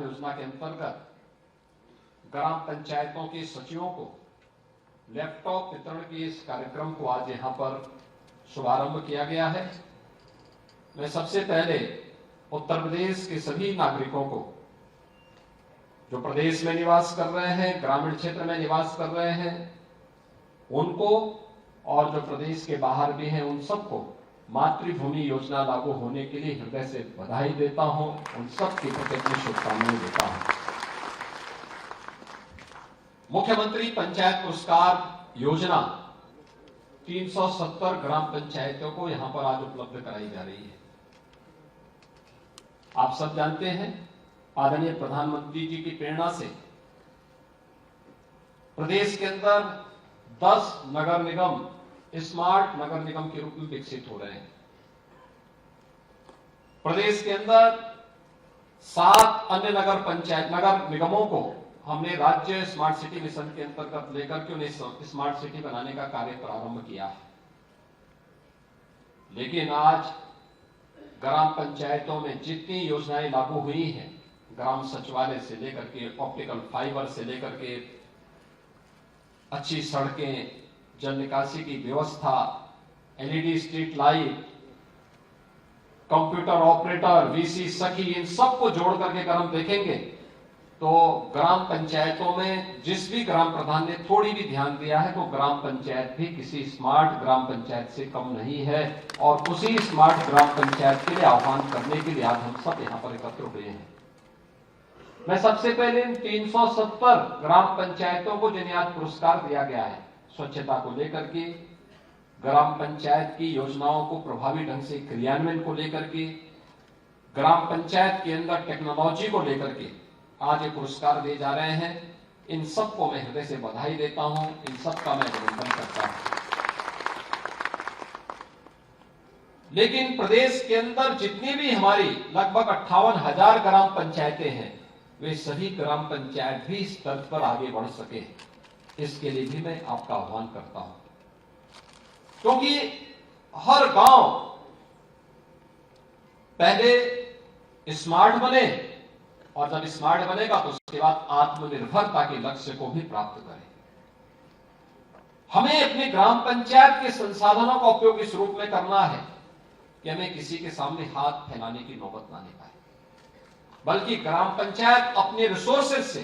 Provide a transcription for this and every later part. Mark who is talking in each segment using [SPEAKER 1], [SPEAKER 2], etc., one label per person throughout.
[SPEAKER 1] प्रोत्साहन योजना के अंतर्गत ग्राम पंचायतों के सचिवों को लैपटॉप वितरण के इस कार्यक्रम को आज यहां पर शुभारंभ किया गया है। मैं सबसे पहले उत्तर प्रदेश के सभी नागरिकों को, जो प्रदेश में निवास कर रहे हैं, ग्रामीण क्षेत्र में निवास कर रहे हैं, उनको और जो प्रदेश के बाहर भी हैं उन सबको मातृभूमि योजना लागू होने के लिए हृदय से बधाई देता हूं। उन सब की प्रति शुभकामनाएं देता हूं। मुख्यमंत्री पंचायत पुरस्कार योजना 370 ग्राम पंचायतों को यहां पर आज उपलब्ध कराई जा रही है। आप सब जानते हैं, आदरणीय प्रधानमंत्री जी की प्रेरणा से प्रदेश के अंदर 10 नगर निगम स्मार्ट नगर निगम के रूप में विकसित हो रहे हैं। प्रदेश के अंदर 7 अन्य नगर निगमों को हमने राज्य स्मार्ट सिटी मिशन के अंतर्गत लेकर के उन्हें स्मार्ट सिटी बनाने का कार्य प्रारंभ किया है। लेकिन आज ग्राम पंचायतों में जितनी योजनाएं लागू हुई हैं, ग्राम सचिवालय से लेकर के ऑप्टिकल फाइबर से लेकर के अच्छी सड़कें, जल निकासी की व्यवस्था, LED street light, computer operator, VC सखी, इन सबको जोड़ करके अगर हम देखेंगे तो ग्राम पंचायतों में जिस भी ग्राम प्रधान ने थोड़ी भी ध्यान दिया है तो ग्राम पंचायत भी किसी स्मार्ट ग्राम पंचायत से कम नहीं है। और उसी स्मार्ट ग्राम पंचायत के लिए आह्वान करने के लिए आज हम सब यहां पर एकत्र हुए हैं। मैं सबसे पहले इन 370 ग्राम पंचायतों को जिन्हें आज पुरस्कार दिया गया है, स्वच्छता को लेकर के, ग्राम पंचायत की योजनाओं को प्रभावी ढंग से क्रियान्वयन को लेकर के, ग्राम पंचायत के अंदर टेक्नोलॉजी को लेकर के आज ये पुरस्कार दिए जा रहे हैं। इन सबको मैं हृदय से बधाई देता हूं, इन सबका मैं अभिनंदन करता हूं। लेकिन प्रदेश के अंदर जितनी भी हमारी लगभग 58,000 ग्राम पंचायतें हैं, वे सभी ग्राम पंचायत भी इस स्तर पर आगे बढ़ सके, इसके लिए भी मैं आपका आह्वान करता हूं। क्योंकि हर गांव पहले स्मार्ट बने और जब स्मार्ट बनेगा तो उसके बाद आत्मनिर्भरता के लक्ष्य को भी प्राप्त करें। हमें अपने ग्राम पंचायत के संसाधनों का उपयोग इस रूप में करना है कि हमें किसी के सामने हाथ फैलाने की नौबत ना आने पाए, बल्कि ग्राम पंचायत अपने रिसोर्सेज से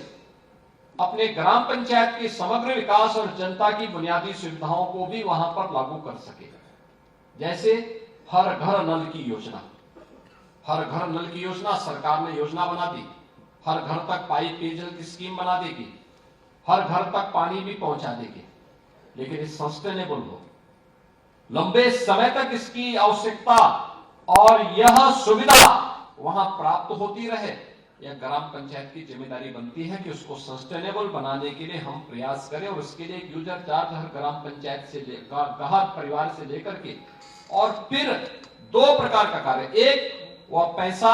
[SPEAKER 1] अपने ग्राम पंचायत के समग्र विकास और जनता की बुनियादी सुविधाओं को भी वहां पर लागू कर सके। जैसे हर घर नल की योजना, हर घर नल की योजना सरकार ने योजना बना दी, हर घर तक पाइप पेयजल की स्कीम बना देगी, हर घर तक पानी भी पहुंचा देगी। लेकिन इस सस्टेनेबल हो, लंबे समय तक इसकी आवश्यकता और यह सुविधा वहां प्राप्त होती रहे, यह ग्राम पंचायत की जिम्मेदारी बनती है कि उसको सस्टेनेबल बनाने के लिए हम प्रयास करें। और उसके लिए एक यूजर चार्ज हर ग्राम पंचायत से हर परिवार से लेकर के, और फिर 2 प्रकार का कार्य, एक वह पैसा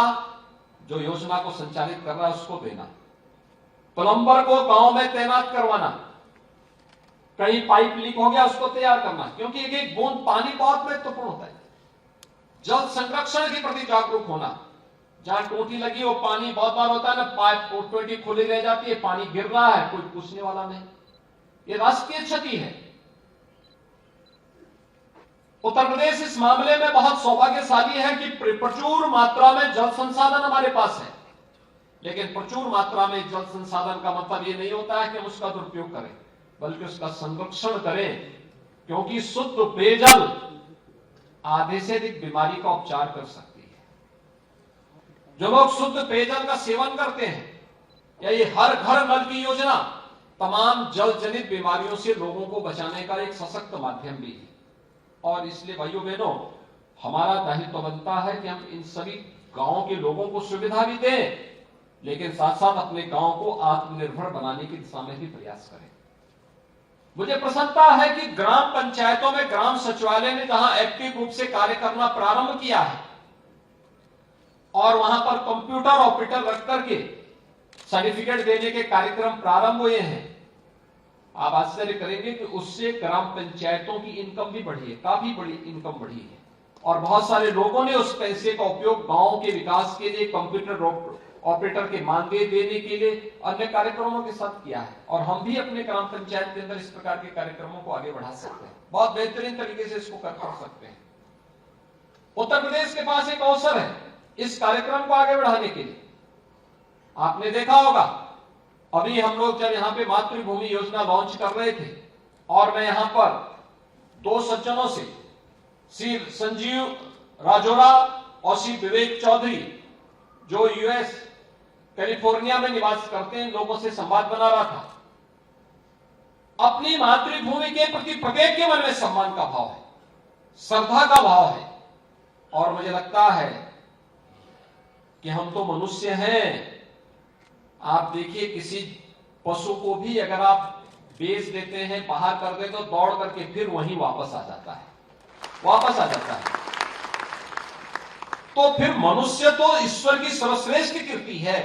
[SPEAKER 1] जो योजना को संचालित कर रहा है उसको देना, प्लम्बर को गांव में तैनात करवाना, कहीं पाइप लीक हो गया उसको तैयार करना, क्योंकि एक एक बूंद पानी बहुत महत्वपूर्ण होता है। जल संरक्षण के प्रति जागरूक होना, जहां टूटी लगी वो पानी बहुत बार होता है ना, पाइप टूटी खुली रह जाती है, पानी गिर रहा है, कोई पूछने वाला नहीं, ये राष्ट्रीय क्षति है। उत्तर प्रदेश इस मामले में बहुत सौभाग्यशाली है कि प्रचुर मात्रा में जल संसाधन हमारे पास है। लेकिन प्रचुर मात्रा में जल संसाधन का मतलब ये नहीं होता है कि हम उसका दुरुपयोग करें, बल्कि उसका संरक्षण करें, क्योंकि शुद्ध पेयजल आधे से अधिक बीमारी का उपचार कर सकती है। जो लोग शुद्ध पेयजल का सेवन करते हैं, या ये हर घर नल की योजना तमाम जल जनित बीमारियों से लोगों को बचाने का एक सशक्त माध्यम भी है। और इसलिए भाइयों बहनों, हमारा दायित्व बनता है कि हम इन सभी गांवों के लोगों को सुविधा भी दें, लेकिन साथ साथ अपने गांव को आत्मनिर्भर बनाने की दिशा में भी प्रयास करें। मुझे प्रसन्नता है कि ग्राम पंचायतों में ग्राम सचिवालय ने जहां एक्टिव रूप से कार्य करना प्रारंभ किया है और वहां पर कंप्यूटर ऑपरेटर रख करके सर्टिफिकेट देने के कार्यक्रम प्रारंभ हुए हैं, आप आश्चर्य करेंगे कि उससे ग्राम पंचायतों की इनकम भी बढ़ी है, काफी बड़ी इनकम बढ़ी है। और बहुत सारे लोगों ने उस पैसे का उपयोग गांव के विकास के लिए, कंप्यूटर ऑपरेटर के मानदेय देने के लिए अन्य कार्यक्रमों के साथ किया है। और हम भी अपने ग्राम पंचायत के अंदर इस प्रकार के कार्यक्रमों को आगे बढ़ा सकते हैं, बहुत बेहतरीन तरीके से इसको कर सकते हैं। उत्तर प्रदेश के पास एक अवसर है इस कार्यक्रम को आगे बढ़ाने के लिए। आपने देखा होगा, अभी हम लोग जब यहां पे मातृभूमि योजना लॉन्च कर रहे थे और मैं यहां पर दो सज्जनों से, श्री संजीव राजोरा और श्री विवेक चौधरी, जो यूएस कैलिफोर्निया में निवास करते हैं, लोगों से संवाद बना रहा था। अपनी मातृभूमि के प्रति प्रत्येक के मन में सम्मान का भाव है, श्रद्धा का भाव है। और मुझे लगता है कि हम तो मनुष्य हैं। आप देखिए, किसी पशु को भी अगर आप बेच देते हैं, बाहर कर देते तो दौड़ करके फिर वहीं वापस आ जाता है, वापस आ जाता है। तो फिर मनुष्य तो ईश्वर की सर्वश्रेष्ठ कीर्ति है।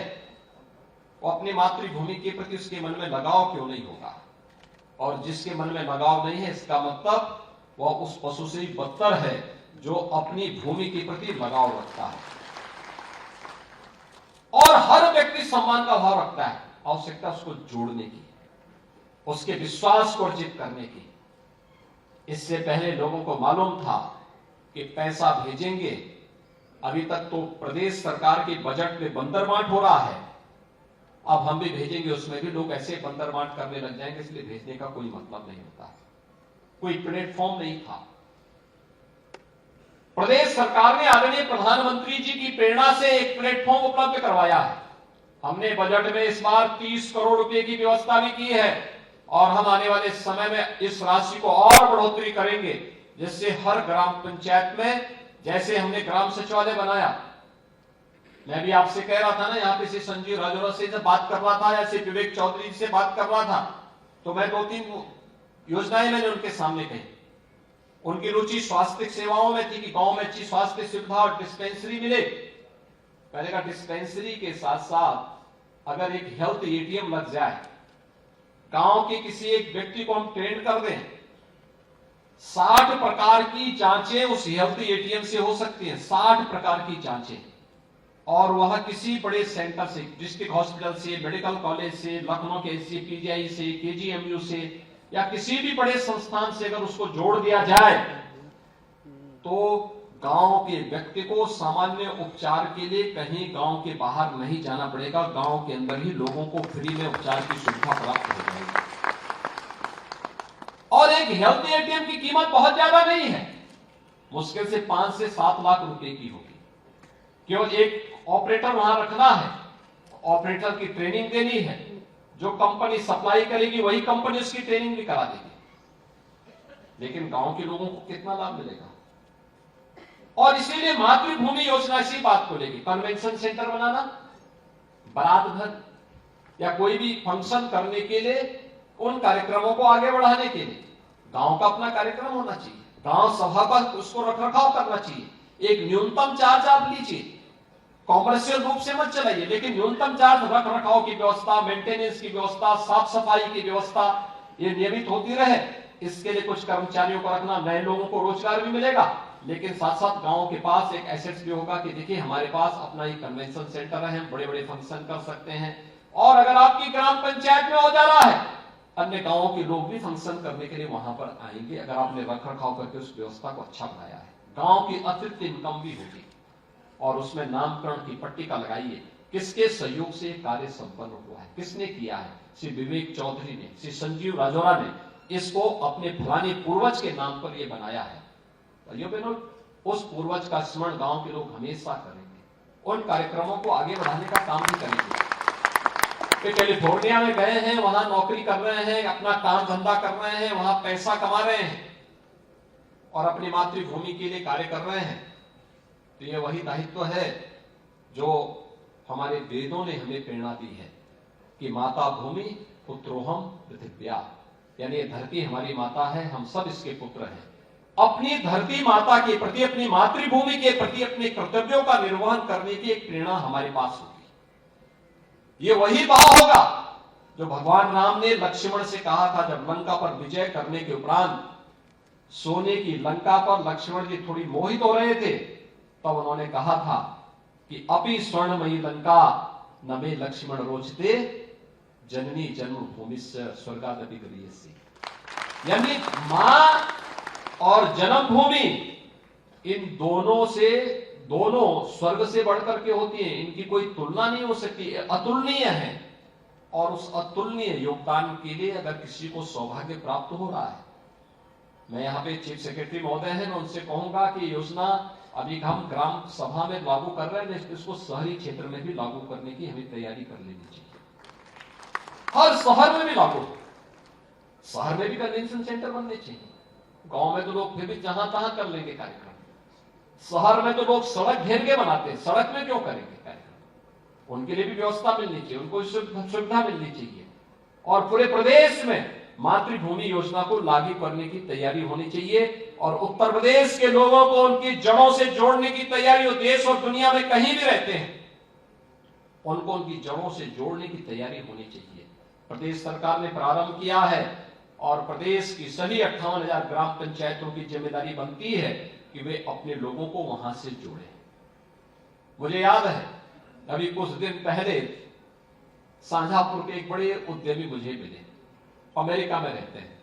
[SPEAKER 1] वो अपनी मातृभूमि के प्रति उसके मन में लगाव क्यों नहीं होगा? और जिसके मन में लगाव नहीं है, इसका मतलब वह उस पशु से ही बदतर है जो अपनी भूमि के प्रति लगाव रखता है। और हर व्यक्ति सम्मान का भाव रखता है, आवश्यकता उसको जोड़ने की, उसके विश्वास को अर्जित करने की। इससे पहले लोगों को मालूम था कि पैसा भेजेंगे, अभी तक तो प्रदेश सरकार के बजट में बंदरबांट हो रहा है, अब हम भी भेजेंगे, उसमें भी लोग ऐसे बंदरबांट करने लग जाएंगे, इसलिए भेजने का कोई मतलब नहीं होता। कोई प्लेटफॉर्म नहीं था। प्रदेश सरकार ने आदरणीय प्रधानमंत्री जी की प्रेरणा से एक प्लेटफॉर्म उपलब्ध करवाया है। हमने बजट में इस बार 30 करोड़ रुपए की व्यवस्था भी की है और हम आने वाले समय में इस राशि को और बढ़ोतरी करेंगे, जिससे हर ग्राम पंचायत में, जैसे हमने ग्राम सचिवालय बनाया, मैं भी आपसे कह रहा था ना, यहाँ पे से संजीव राजोरा से जब बात कर रहा था या से विवेक चौधरी से बात कर रहा था, तो मैं 2-3 योजनाएं मैंने उनके सामने कही। उनकी रुचि स्वास्थ्य सेवाओं में थी कि गांव में अच्छी स्वास्थ्य सुविधा और डिस्पेंसरी मिले। पहले का डिस्पेंसरी के साथ साथ अगर एक हेल्थ एटीएम लग जाए, गांव के किसी एक व्यक्ति को हम ट्रेन कर दें, 60 प्रकार की जांचें उस हेल्थ एटीएम से हो सकती हैं, 60 प्रकार की जांचें। और वह किसी बड़े सेंटर से, डिस्ट्रिक्ट हॉस्पिटल से, मेडिकल कॉलेज से, लखनऊ के पीजीआई से, केजीएमयू से, या किसी भी बड़े संस्थान से अगर उसको जोड़ दिया जाए तो गांव के व्यक्ति को सामान्य उपचार के लिए कहीं गांव के बाहर नहीं जाना पड़ेगा, गांव के अंदर ही लोगों को फ्री में उपचार की सुविधा प्राप्त हो जाएगी। और एक हेल्थ एटीएम की कीमत बहुत ज्यादा नहीं है, मुश्किल से 5 से 7 लाख रुपए की होगी। केवल एक ऑपरेटर वहां रखना है, ऑपरेटर की ट्रेनिंग देनी है, जो कंपनी सप्लाई करेगी वही कंपनी उसकी ट्रेनिंग भी करा देगी। लेकिन गांव के लोगों को कितना लाभ मिलेगा? और इसीलिए मातृभूमि योजना इसी बात को लेगी। कन्वेंशन सेंटर बनाना, बारात घर या कोई भी फंक्शन करने के लिए, उन कार्यक्रमों को आगे बढ़ाने के लिए गांव का अपना कार्यक्रम होना चाहिए, गांव सभा का उसको रखरखाव करना चाहिए। एक न्यूनतम चार्ज आप लीजिए, कॉमर्शियल रूप से मत चलाइए, लेकिन न्यूनतम चार्ज रख रखाव की व्यवस्था, मेंटेनेंस की व्यवस्था, साफ सफाई की व्यवस्था ये नियमित होती रहे। इसके लिए कुछ कर्मचारियों को रखना, नए लोगों को रोजगार भी मिलेगा, लेकिन साथ साथ गांव के पास एक एसेट्स भी होगा कि देखिए हमारे पास अपना एक कन्वेंशन सेंटर है, हम बड़े बड़े फंक्शन कर सकते हैं। और अगर आपकी ग्राम पंचायत में हो जा रहा है, अन्य गांवों के लोग भी फंक्शन करने के लिए वहां पर आएंगे, अगर आपने रख रखाव करके उस व्यवस्था को अच्छा बनाया है। गांव की अतिरिक्त इनकम भी होगी। और उसमें नामकरण की पट्टिका लगाइए, किसके सहयोग से कार्य संपन्न हुआ है, किसने किया है। श्री विवेक चौधरी ने, श्री संजीव राजोरा ने इसको अपने फलाने पूर्वज के नाम पर यह बनाया है। भाइयों बहनों, उस पूर्वज का स्मरण गांव के लोग हमेशा करेंगे, उन कार्यक्रमों को आगे बढ़ाने का काम भी करेंगे। वे कैलिफोर्निया में गए हैं, वहां नौकरी कर रहे हैं, अपना काम धंधा कर रहे हैं, वहां पैसा कमा रहे हैं और अपनी मातृभूमि के लिए कार्य कर रहे हैं। तो ये वही दायित्व है जो हमारे वेदों ने हमें प्रेरणा दी है कि माता भूमि पुत्रोहम पृथिव्या, यानी धरती हमारी माता है, हम सब इसके पुत्र हैं। अपनी धरती माता के प्रति, अपनी मातृभूमि के प्रति अपने कर्तव्यों का निर्वहन करने की एक प्रेरणा हमारे पास होगी। ये वही भाव होगा जो भगवान राम ने लक्ष्मण से कहा था जब लंका पर विजय करने के उपरांत सोने की लंका पर लक्ष्मण जी थोड़ी मोहित हो रहे थे, तब उन्होंने कहा था कि अपि स्वर्णमयी लंका न मे लक्ष्मण रोचते जननी जन्मभूमि स्वर्गादपि गरीयसी। यानी मां और जन्मभूमि इन दोनों स्वर्ग से बढ़कर के होती है, इनकी कोई तुलना नहीं हो सकती, अतुलनीय है। और उस अतुलनीय योगदान के लिए अगर किसी को सौभाग्य प्राप्त हो रहा है, मैं यहाँ पे चीफ सेक्रेटरी महोदय हैं, मैं उनसे कहूंगा कि योजना अभी हम ग्राम सभा में लागू कर रहे हैं, इसको शहरी क्षेत्र में भी लागू करने की हमें तैयारी कर लेनी चाहिए। हर शहर में भी लागू, शहर में भी कन्वेंशन सेंटर बनने चाहिए। गांव में तो लोग फिर भी जहां तहां कर लेंगे कार्यक्रम, शहर में तो लोग सड़क घेर के बनाते हैं, सड़क में क्यों करेंगे कार्यक्रम? उनके लिए भी व्यवस्था मिलनी चाहिए, उनको सुविधा मिलनी चाहिए। और पूरे प्रदेश में मातृभूमि योजना को लागू करने की तैयारी होनी चाहिए और उत्तर प्रदेश के लोगों को उनकी जड़ों से जोड़ने की तैयारी हो। देश और दुनिया में कहीं भी रहते हैं, उनको उनकी जड़ों से जोड़ने की तैयारी होनी चाहिए। प्रदेश सरकार ने प्रारंभ किया है और प्रदेश की सभी 58,000 ग्राम पंचायतों की जिम्मेदारी बनती है कि वे अपने लोगों को वहां से जोड़ें। मुझे याद है अभी कुछ दिन पहले शाहजहांपुर के एक बड़े उद्यमी मुझे मिले, अमेरिका में रहते हैं।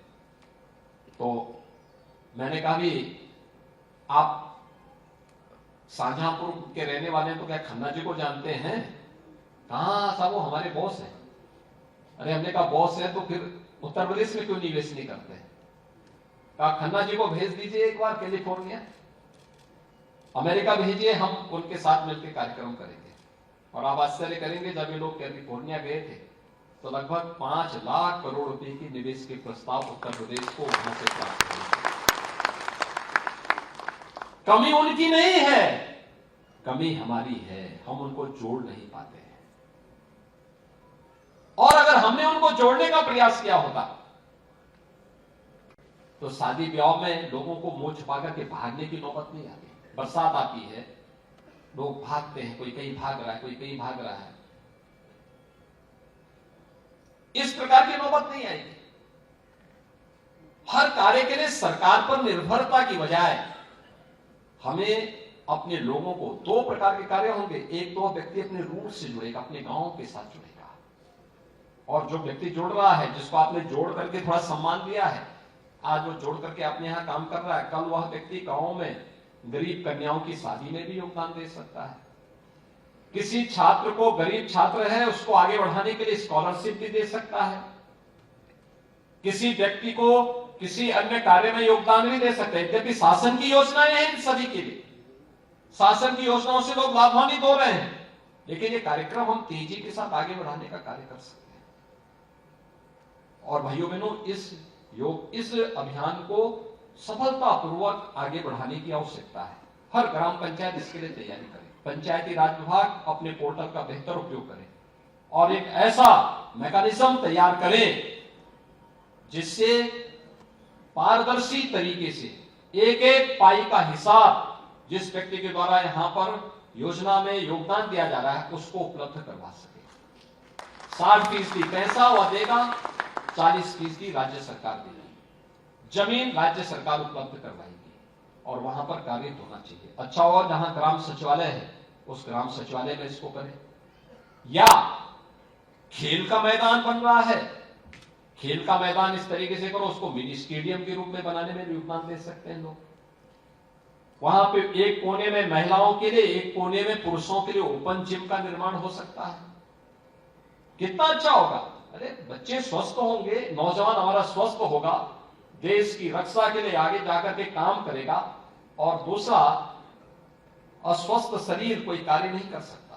[SPEAKER 1] तो मैंने कहा भी आप शाहजहांपुर के रहने वाले हैं तो क्या खन्ना जी को जानते हैं? कहां साहब, वो हमारे बॉस हैं। अरे हमने कहा बॉस है तो फिर उत्तर प्रदेश में क्यों निवेश नहीं करते? कहा खन्ना जी को भेज दीजिए एक बार कैलिफोर्निया, अमेरिका भेजिए, हम उनके साथ मिलकर कार्यक्रम करेंगे। और आप आश्चर्य करेंगे, जब ये लोग कैलिफोर्निया गए थे तो लगभग 5 लाख करोड़ रुपए की निवेश के प्रस्ताव उत्तर प्रदेश को वहां से प्राप्त हुए। कमी उनकी नहीं है, कमी हमारी है, हम उनको जोड़ नहीं पाते हैं। और अगर हमने उनको जोड़ने का प्रयास किया होता तो शादी ब्याह में लोगों को मुंह छुपा करके भागने की नौबत नहीं आती। बरसात आती है, लोग भागते हैं, कोई कहीं भाग रहा है, कोई कहीं भाग रहा है, इस प्रकार की नौबत नहीं आएगी। हर कार्य के लिए सरकार पर निर्भरता की बजाय हमें अपने लोगों को, 2 प्रकार के कार्य होंगे। एक तो व्यक्ति अपने रूट से जुड़ेगा, अपने गांव के साथ जुड़ेगा, और जो व्यक्ति जुड़ रहा है, जिसको आपने जोड़ करके थोड़ा सम्मान दिया है, आज वो जोड़ करके अपने यहां काम कर रहा है, कल वह व्यक्ति गांव में गरीब कन्याओं की शादी में भी योगदान दे सकता है। किसी छात्र को, गरीब छात्र है, उसको आगे बढ़ाने के लिए स्कॉलरशिप भी दे सकता है। किसी व्यक्ति को किसी अन्य कार्य में योगदान भी दे सकते हैं। यद्यपि शासन की योजनाएं हैं इन सभी के लिए, शासन की योजनाओं से लोग लाभान्वित हो रहे हैं, लेकिन ये कार्यक्रम हम तेजी के साथ आगे बढ़ाने का कार्य कर सकते हैं। और भाइयों बहनों, इस अभियान को सफलतापूर्वक आगे बढ़ाने की आवश्यकता है। हर ग्राम पंचायत इसके लिए तैयारी करे, पंचायती राज विभाग अपने पोर्टल का बेहतर उपयोग करे और एक ऐसा मैकेनिज्म तैयार करे जिससे पारदर्शी तरीके से एक एक पाई का हिसाब जिस व्यक्ति के द्वारा यहां पर योजना में योगदान दिया जा रहा है उसको उपलब्ध करवा सके। 60% पैसा वह देगा, 40% राज्य सरकार देगी। जमीन राज्य सरकार उपलब्ध करवाएगी और वहां पर कार्य होना चाहिए। अच्छा होगा जहां ग्राम सचिवालय है उस ग्राम सचिवालय में इसको करें, या खेल का मैदान बन रहा है, खेल का मैदान इस तरीके से करो, उसको मिनी स्टेडियम के रूप में बनाने में योगदान दे सकते हैं लोग। वहां पे एक कोने में महिलाओं के लिए, एक कोने में पुरुषों के लिए ओपन जिम का निर्माण हो सकता है। कितना अच्छा होगा। अरे बच्चे स्वस्थ होंगे, नौजवान हमारा स्वस्थ होगा, देश की रक्षा के लिए आगे जाकर के काम करेगा, और दूसरा अस्वस्थ शरीर कोई कार्य नहीं कर सकता।